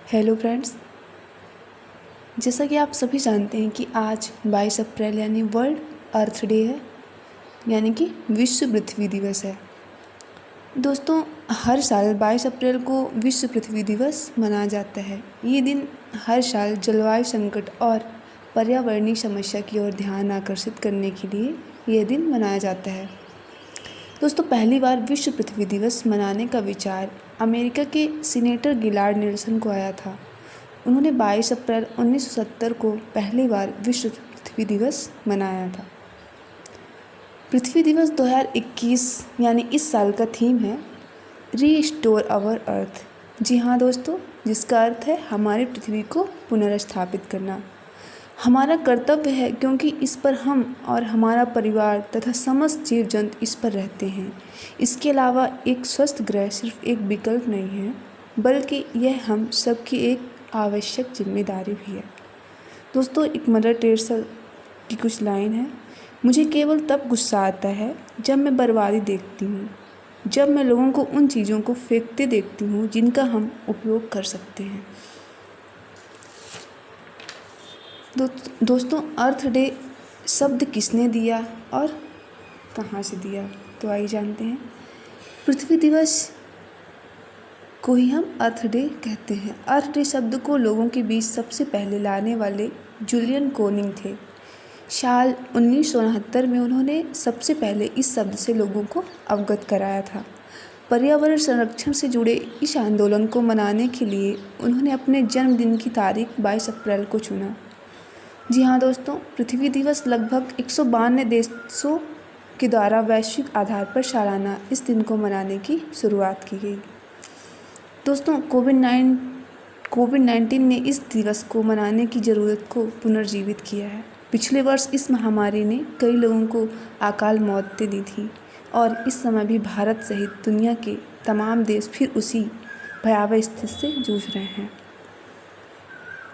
Hello friends, जैसा कि आप सभी जानते हैं कि आज 22 अप्रैल यानी वर्ल्ड अर्थ डे है, यानी कि विश्व पृथ्वी दिवस है। दोस्तों, हर साल 22 अप्रैल को विश्व पृथ्वी दिवस मनाया जाता है। ये दिन हर साल जलवायु संकट और पर्यावरणीय समस्या की ओर ध्यान आकर्षित करने के लिए यह दिन मनाया जाता है। दोस्तों, पहली बार विश्व पृथ्वी दिवस मनाने का विचार अमेरिका के सीनेटर गिलार्ड नेल्सन को आया था। उन्होंने 22 अप्रैल 1970 को पहली बार विश्व पृथ्वी दिवस मनाया था। पृथ्वी दिवस 2021 यानी इस साल का थीम है रीस्टोर आवर अर्थ। जी हाँ दोस्तों, जिसका अर्थ है हमारी पृथ्वी को पुनर्स्थापित करना। हमारा कर्तव्य है, क्योंकि इस पर हम और हमारा परिवार तथा समस्त जीव जंतु इस पर रहते हैं। इसके अलावा एक स्वस्थ ग्रह सिर्फ एक विकल्प नहीं है, बल्कि यह हम सबकी एक आवश्यक जिम्मेदारी भी है। दोस्तों, एक मदर टेरेसा की कुछ लाइन है, मुझे केवल तब गुस्सा आता है जब मैं बर्बादी देखती हूँ, जब मैं लोगों को उन चीज़ों को फेंकते देखती हूँ जिनका हम उपयोग कर सकते हैं। दोस्तों, अर्थ डे शब्द किसने दिया और कहाँ से दिया, तो आइए जानते हैं। पृथ्वी दिवस को ही हम अर्थ डे कहते हैं। अर्थ डे शब्द को लोगों के बीच सबसे पहले लाने वाले जूलियन कोनिंग थे। साल 1969 में उन्होंने सबसे पहले इस शब्द से लोगों को अवगत कराया था। पर्यावरण संरक्षण से जुड़े इस आंदोलन को मनाने के लिए उन्होंने अपने जन्मदिन की तारीख 22 अप्रैल को चुना। जी हाँ दोस्तों, पृथ्वी दिवस लगभग 152 देशों के द्वारा वैश्विक आधार पर सालाना इस दिन को मनाने की शुरुआत की गई। दोस्तों, कोविड-19 ने इस दिवस को मनाने की ज़रूरत को पुनर्जीवित किया है। पिछले वर्ष इस महामारी ने कई लोगों को अकाल मौतें दी थी और इस समय भी भारत सहित दुनिया के तमाम देश फिर उसी भयावह स्थिति से जूझ रहे हैं।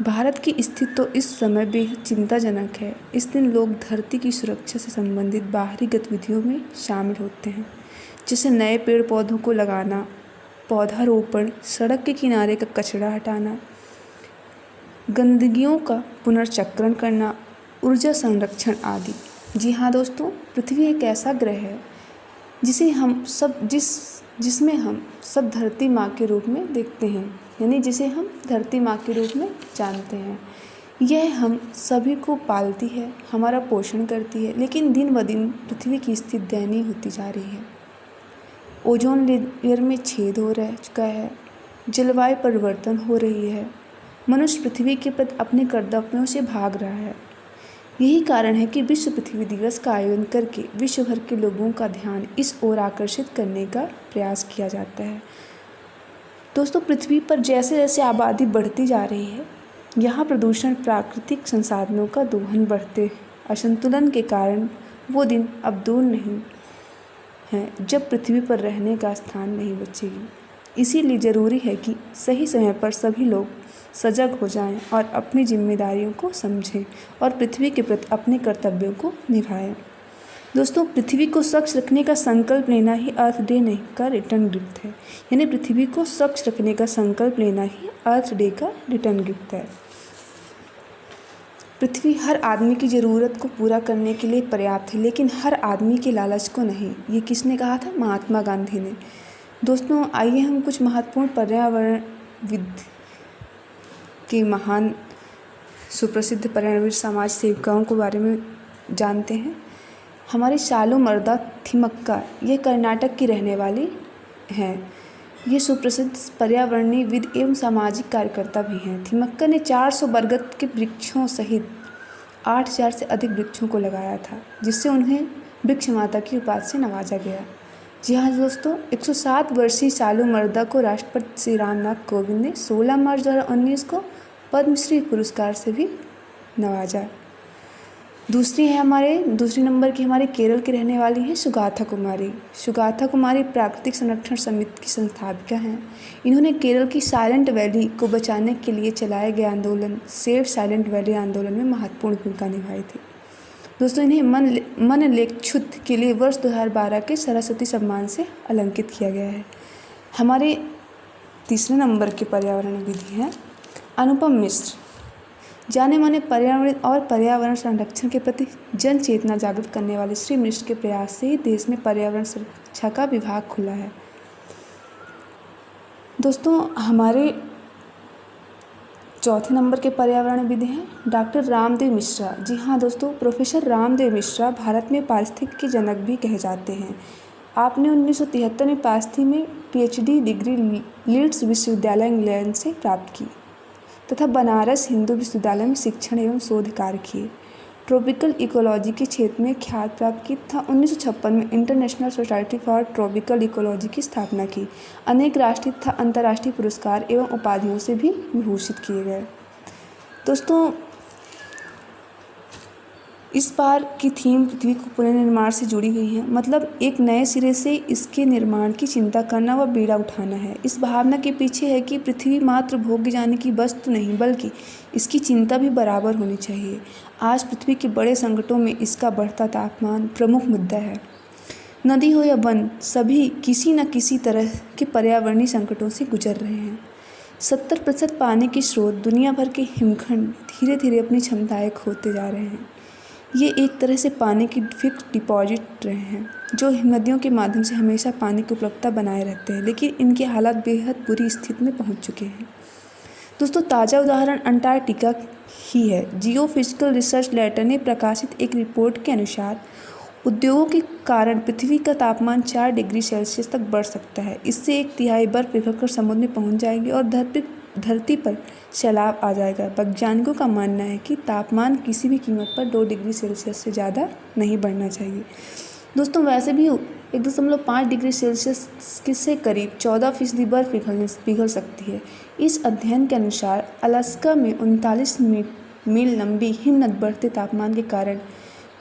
भारत की स्थिति तो इस समय बेहद चिंताजनक है। इस दिन लोग धरती की सुरक्षा से संबंधित बाहरी गतिविधियों में शामिल होते हैं, जैसे नए पेड़ पौधों को लगाना, पौधारोपण, सड़क के किनारे का कचरा हटाना, गंदगियों का पुनर्चक्रण करना, ऊर्जा संरक्षण आदि। जी हाँ दोस्तों, पृथ्वी एक ऐसा ग्रह है जिसमें हम सब धरती माँ के रूप में देखते हैं, यानी जिसे हम धरती माँ के रूप में जानते हैं। यह हम सभी को पालती है, हमारा पोषण करती है, लेकिन दिन ब दिन पृथ्वी की स्थिति दयनीय होती जा रही है। ओजोन लेयर में छेद हो रह चुका है, जलवायु परिवर्तन हो रही है, मनुष्य पृथ्वी के प्रति अपने कर्तव्यों से भाग रहा है। यही कारण है कि विश्व पृथ्वी दिवस का आयोजन करके विश्व भर के लोगों का ध्यान इस ओर आकर्षित करने का प्रयास किया जाता है। दोस्तों, पृथ्वी पर जैसे जैसे आबादी बढ़ती जा रही है, यहाँ प्रदूषण, प्राकृतिक संसाधनों का दोहन बढ़ते असंतुलन के कारण वो दिन अब दूर नहीं है जब पृथ्वी पर रहने का स्थान नहीं बचेगी। इसीलिए ज़रूरी है कि सही समय पर सभी लोग सजग हो जाएं और अपनी जिम्मेदारियों को समझें और पृथ्वी के प्रति अपने कर्तव्यों को निभाएं। दोस्तों, पृथ्वी को स्वच्छ रखने का संकल्प लेना ही अर्थ डे नहीं का रिटर्न गिफ्ट है, यानी पृथ्वी को स्वच्छ रखने का संकल्प लेना ही अर्थ डे का रिटर्न गिफ्ट है। पृथ्वी हर आदमी की ज़रूरत को पूरा करने के लिए पर्याप्त है, लेकिन हर आदमी के लालच को नहीं। ये किसने कहा था? महात्मा गांधी ने। दोस्तों, आइए हम कुछ महत्वपूर्ण पर्यावरणविद के महान सुप्रसिद्ध पर्यावरणविद समाज सेविकाओं के बारे में जानते हैं। हमारी शालूमरदा थिमक्का, ये कर्नाटक की रहने वाली हैं। ये सुप्रसिद्ध पर्यावरणविद एवं सामाजिक कार्यकर्ता भी हैं। थिमक्का ने 400 बरगद के वृक्षों सहित 8000 से अधिक वृक्षों को लगाया था, जिससे उन्हें वृक्ष माता की उपाधि से नवाजा गया। जी हाँ दोस्तों, 107 वर्षीय शालूमरदा को राष्ट्रपति श्री रामनाथ कोविंद ने 16 मार्च 2019 को पद्मश्री पुरस्कार से भी नवाजा। दूसरी नंबर की हमारे केरल की रहने वाली हैं सुगाथा कुमारी। सुगाथा कुमारी प्राकृतिक संरक्षण समिति की संस्थापिका हैं। इन्होंने केरल की साइलेंट वैली को बचाने के लिए चलाए गए आंदोलन सेव साइलेंट वैली आंदोलन में महत्वपूर्ण भूमिका निभाई थी। दोस्तों, इन्हें मनलेच्छुत के लिए वर्ष 2012 के सरस्वती सम्मान से अलंकित किया गया है। हमारे तीसरे नंबर के पर्यावरणविद हैं अनुपम मिश्र जाने माने पर्यावरण और पर्यावरण संरक्षण के प्रति जन चेतना जागृत करने वाले श्री मिश्र के प्रयास से ही देश में पर्यावरण सुरक्षा का विभाग खुला है। दोस्तों, हमारे चौथे नंबर के पर्यावरणविद हैं डॉक्टर रामदेव मिश्रा। जी हाँ दोस्तों, प्रोफेसर रामदेव मिश्रा भारत में पारिस्थितिकी के जनक भी कहे जाते हैं। आपने 1973 में पारिस्थितिकी में PhD डिग्री लीड्स विश्वविद्यालय इंग्लैंड से प्राप्त की तथा बनारस हिंदू विश्वविद्यालय में शिक्षण एवं शोध कार्य किए। ट्रॉपिकल इकोलॉजी के क्षेत्र में ख्याति प्राप्त की तथा 1956 में international society for tropical ecology की स्थापना की। अनेक राष्ट्रीय तथा अंतर्राष्ट्रीय पुरस्कार एवं उपाधियों से भी विभूषित किए गए। दोस्तों, इस बार की थीम पृथ्वी को पुनर्निर्माण से जुड़ी हुई है, मतलब एक नए सिरे से इसके निर्माण की चिंता करना व बीड़ा उठाना है। इस भावना के पीछे है कि पृथ्वी मात्र भोग्य जाने की वस्तु नहीं, बल्कि इसकी चिंता भी बराबर होनी चाहिए। आज पृथ्वी के बड़े संकटों में इसका बढ़ता तापमान प्रमुख मुद्दा है। नदी हो या वन, सभी किसी न किसी तरह के पर्यावरणीय संकटों से गुजर रहे हैं। 70% पानी के स्रोत दुनिया भर के हिमखंड धीरे धीरे अपनी क्षमताएं खोते जा रहे हैं। ये एक तरह से पानी की फिक्स डिपॉजिट रहे हैं, जो नदियों के माध्यम से हमेशा पानी की उपलब्धता बनाए रहते हैं, लेकिन इनके हालात बेहद बुरी स्थिति में पहुंच चुके हैं। दोस्तों, ताज़ा उदाहरण अंटार्कटिका ही है। जियोफिजिकल रिसर्च लेटर ने प्रकाशित एक रिपोर्ट के अनुसार उद्योगों के कारण पृथ्वी का तापमान 4 डिग्री सेल्सियस तक बढ़ सकता है। इससे 1/3 बर्फ पिघलकर समुद्र में पहुंच जाएगी और धरती पर सैलाब आ जाएगा। वैज्ञानिकों का मानना है कि तापमान किसी भी कीमत पर 2 डिग्री सेल्सियस से ज़्यादा नहीं बढ़ना चाहिए। दोस्तों, वैसे भी 1.5 डिग्री सेल्सियस से करीब 14% बर्फ पिघल सकती है। इस अध्ययन के अनुसार अलास्का में 39 मील लंबी हिमनद बढ़ते तापमान के कारण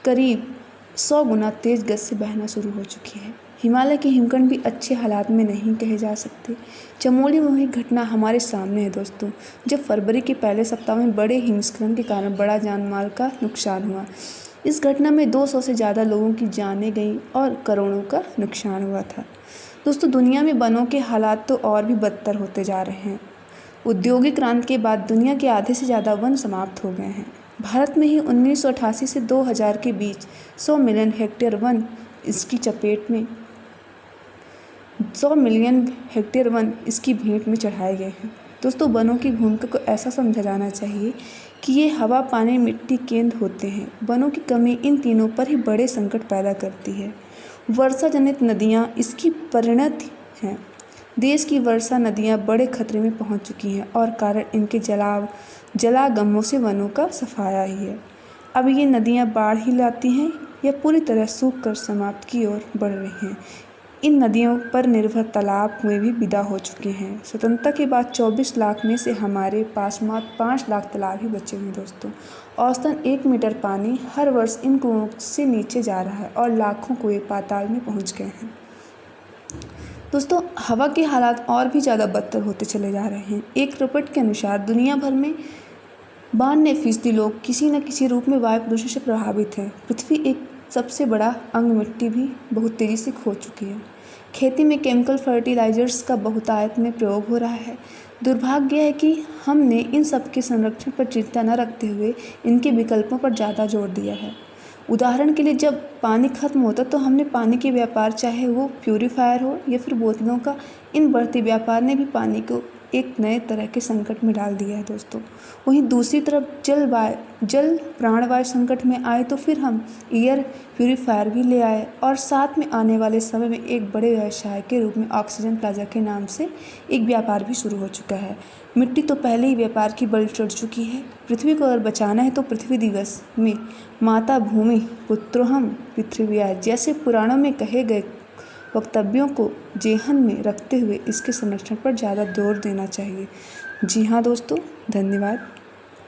करीब 100 गुना तेज गति से बहना शुरू हो चुकी है। हिमालय के हिमखंड भी अच्छे हालात में नहीं कहे जा सकते। चमोली में हुई घटना हमारे सामने है दोस्तों, जब फरवरी के पहले सप्ताह में बड़े हिमस्खलन के कारण बड़ा जानमाल का नुकसान हुआ। इस घटना में 200 से ज़्यादा लोगों की जानें गईं और करोड़ों का नुकसान हुआ था। दोस्तों, दुनिया में वनों के हालात तो और भी बदतर होते जा रहे हैं। औद्योगिक क्रांति के बाद दुनिया के आधे से ज़्यादा वन समाप्त हो गए हैं। भारत में ही 1988 से 2000 के बीच 100 मिलियन हेक्टेयर वन इसकी चपेट में 100 मिलियन हेक्टेयर वन इसकी भेंट में चढ़ाए गए हैं। दोस्तों, वनों की भूमिका को ऐसा समझा जाना चाहिए कि ये हवा, पानी, मिट्टी केंद्र होते हैं। वनों की कमी इन तीनों पर ही बड़े संकट पैदा करती है। वर्षा जनित नदियाँ इसकी परिणति हैं। देश की वर्षा नदियाँ बड़े खतरे में पहुंच चुकी हैं और कारण इनके जलागमों से वनों का सफाया ही है। अब ये नदियाँ बाढ़ ही लाती हैं या पूरी तरह सूख कर समाप्त की ओर बढ़ रही हैं। इन नदियों पर निर्भर तालाब कुएं भी विदा हो चुके हैं। स्वतंत्रता के बाद 24 लाख में से हमारे पास मात्र 5 लाख तालाब ही बचे हुए हैं। दोस्तों, औसतन 1 मीटर पानी हर वर्ष इन कुओं से नीचे जा रहा है और लाखों कुएं पाताल में पहुंच गए हैं। दोस्तों, हवा के हालात और भी ज़्यादा बदतर होते चले जा रहे हैं। एक रिपोर्ट के अनुसार दुनिया भर में 92% लोग किसी न किसी रूप में वायु प्रदूषण से प्रभावित हैं। पृथ्वी एक सबसे बड़ा अंग मिट्टी भी बहुत तेज़ी से खो चुकी है। खेती में केमिकल फर्टिलाइजर्स का बहुतायत में प्रयोग हो रहा है। दुर्भाग्य है कि हमने इन सब के संरक्षण पर चिंता न रखते हुए इनके विकल्पों पर ज़्यादा जोर दिया है। उदाहरण के लिए, जब पानी खत्म होता तो हमने पानी के व्यापार, चाहे वो प्यूरीफायर हो या फिर बोतलों का, इन बढ़ते व्यापार ने भी पानी को एक नए तरह के संकट में डाल दिया है। दोस्तों, वहीं दूसरी तरफ जल प्राणवायु संकट में आए तो फिर हम एयर प्यूरीफायर भी ले आए और साथ में आने वाले समय में एक बड़े व्यवसाय के रूप में ऑक्सीजन प्लाजा के नाम से एक व्यापार भी शुरू हो चुका है। मिट्टी तो पहले ही व्यापार की बलि चढ़ चुकी है। पृथ्वी को अगर बचाना है तो पृथ्वी दिवस में माता भूमि पुत्रोहम पृथ्व्या जैसे पुराणों में कहे गए वक्तव्यों को जेहन में रखते हुए इसके संरक्षण पर ज़्यादा जोर देना चाहिए। जी हाँ दोस्तों, धन्यवाद।